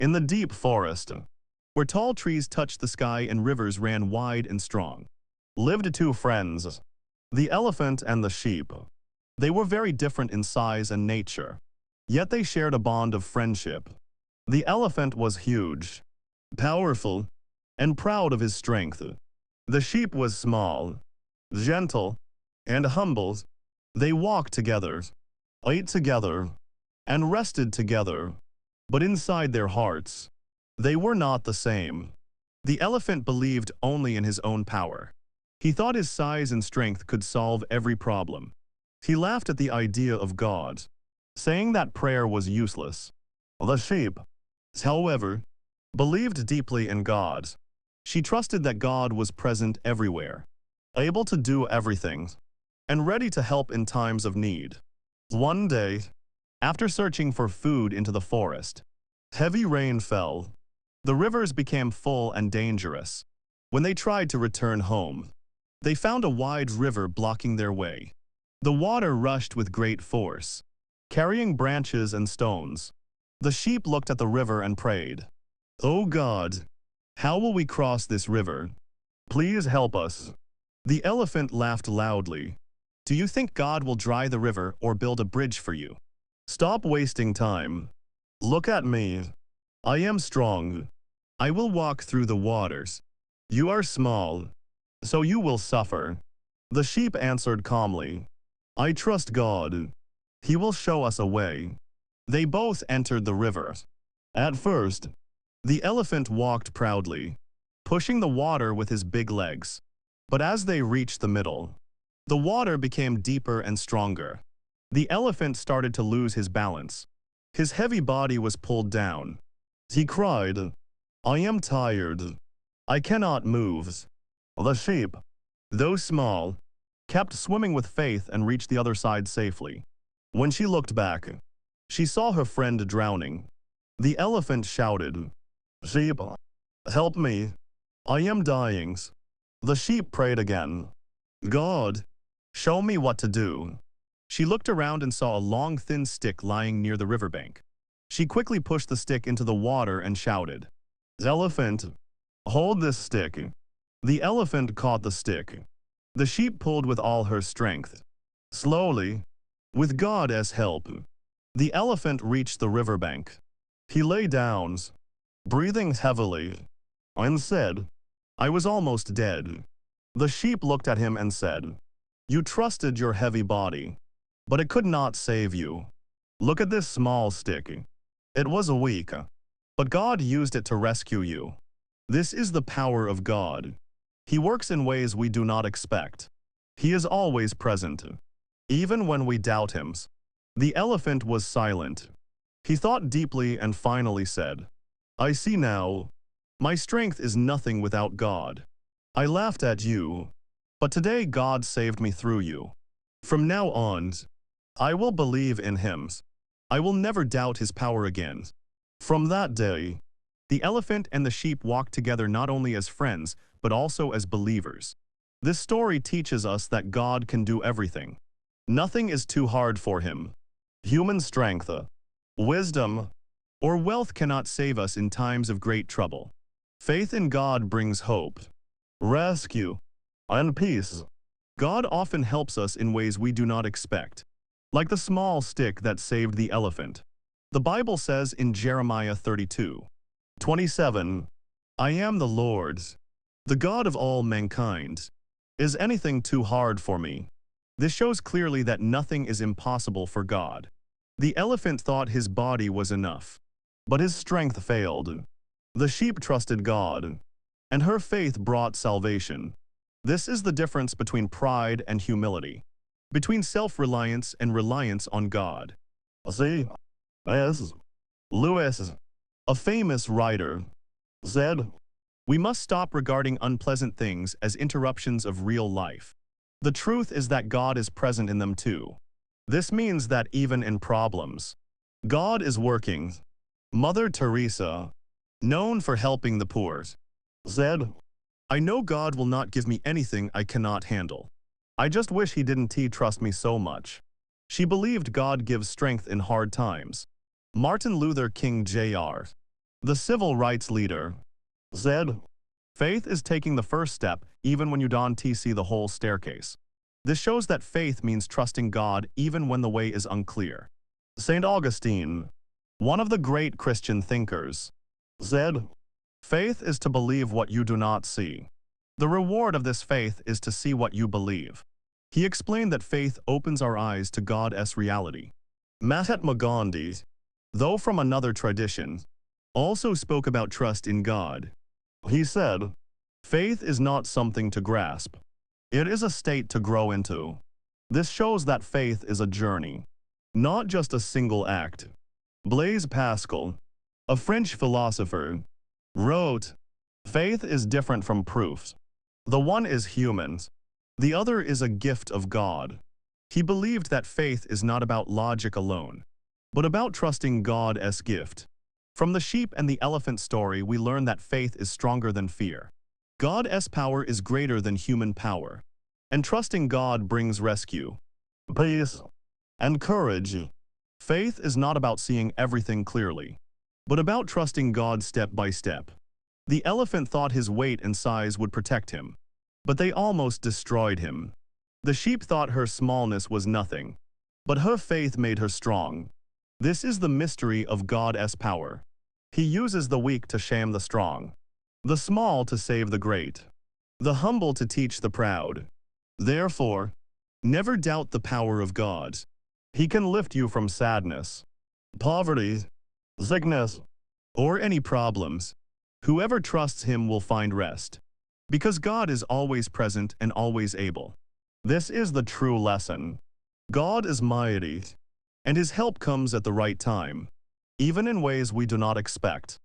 In the deep forest, where tall trees touched the sky and rivers ran wide and strong, lived two friends, the elephant and the sheep. They were very different in size and nature, yet they shared a bond of friendship. The elephant was huge, powerful, and proud of his strength. The sheep was small, gentle, and humble. They walked together, ate together, and rested together. But inside their hearts, they were not the same. The elephant believed only in his own power. He thought his size and strength could solve every problem. He laughed at the idea of God, saying that prayer was useless. The sheep, however, believed deeply in God. She trusted that God was present everywhere, able to do everything, and ready to help in times of need. One day, after searching for food into the forest, heavy rain fell. The rivers became full and dangerous. When they tried to return home, they found a wide river blocking their way. The water rushed with great force, carrying branches and stones. The sheep looked at the river and prayed, "Oh God, how will we cross this river? Please help us." The elephant laughed loudly. "Do you think God will dry the river or build a bridge for you? Stop wasting time. Look at me. I am strong. I will walk through the waters. You are small, so you will suffer." The sheep answered calmly, "I trust God. He will show us a way." They both entered the river. At first, the elephant walked proudly, pushing the water with his big legs. But as they reached the middle, the water became deeper and stronger. The elephant started to lose his balance. His heavy body was pulled down. He cried, "I am tired. I cannot move." The sheep, though small, kept swimming with faith and reached the other side safely. When she looked back, she saw her friend drowning. The elephant shouted, "Sheep, help me. I am dying." The sheep prayed again, "God, show me what to do." She looked around and saw a long thin stick lying near the riverbank. She quickly pushed the stick into the water and shouted, "Elephant, hold this stick." The elephant caught the stick. The sheep pulled with all her strength. Slowly, with God as help, the elephant reached the riverbank. He lay down, breathing heavily, and said, "I was almost dead." The sheep looked at him and said, "You trusted your heavy body, but it could not save you. Look at this small stick. It was weak, but God used it to rescue you." This is the power of God. He works in ways we do not expect. He is always present, even when we doubt him. The elephant was silent. He thought deeply and finally said, "I see now. My strength is nothing without God. I laughed at you, but today God saved me through you. From now on, I will believe in him. I will never doubt his power again." From that day, the elephant and the sheep walked together not only as friends, but also as believers. This story teaches us that God can do everything. Nothing is too hard for him. Human strength, wisdom, or wealth cannot save us in times of great trouble. Faith in God brings hope, rescue, and peace. God often helps us in ways we do not expect, like the small stick that saved the elephant. The Bible says in Jeremiah 32:27, "I am the Lord's, the God of all mankind. Is anything too hard for me?" This shows clearly that nothing is impossible for God. The elephant thought his body was enough, but his strength failed. The sheep trusted God, and her faith brought salvation. This is the difference between pride and humility, between self-reliance and reliance on God. C.S. Lewis, a famous writer, said, "We must stop regarding unpleasant things as interruptions of real life. The truth is that God is present in them too. This means that even in problems, God is working." Mother Teresa, known for helping the poor, said, "I know God will not give me anything I cannot handle. I just wish he didn't trust me so much." She believed God gives strength in hard times. Martin Luther King Jr. The civil rights leader said, faith is taking the first step even when you don't see the whole staircase. This shows that faith means trusting God even when the way is unclear. St. Augustine, one of the great Christian thinkers, said, faith is to believe what you do not see. The reward of this faith is to see what you believe. He explained that faith opens our eyes to God's reality. Mahatma Gandhi, though from another tradition, also spoke about trust in God. He said, faith is not something to grasp. It is a state to grow into. This shows that faith is a journey, not just a single act. Blaise Pascal, a French philosopher, wrote, faith is different from proofs. The one is human, the other is a gift of God. He believed that faith is not about logic alone, but about trusting God's gift. From the sheep and the elephant story, we learn that faith is stronger than fear. God's power is greater than human power, and trusting God brings rescue, peace, and courage. Faith is not about seeing everything clearly, but about trusting God step by step. The elephant thought his weight and size would protect him, but they almost destroyed him. The sheep thought her smallness was nothing, but her faith made her strong. This is the mystery of God's power. He uses the weak to shame the strong, the small to save the great, the humble to teach the proud. Therefore, never doubt the power of God. He can lift you from sadness, poverty, sickness, or any problems. Whoever trusts Him will find rest, because God is always present and always able. This is the true lesson. God is mighty, and His help comes at the right time, even in ways we do not expect.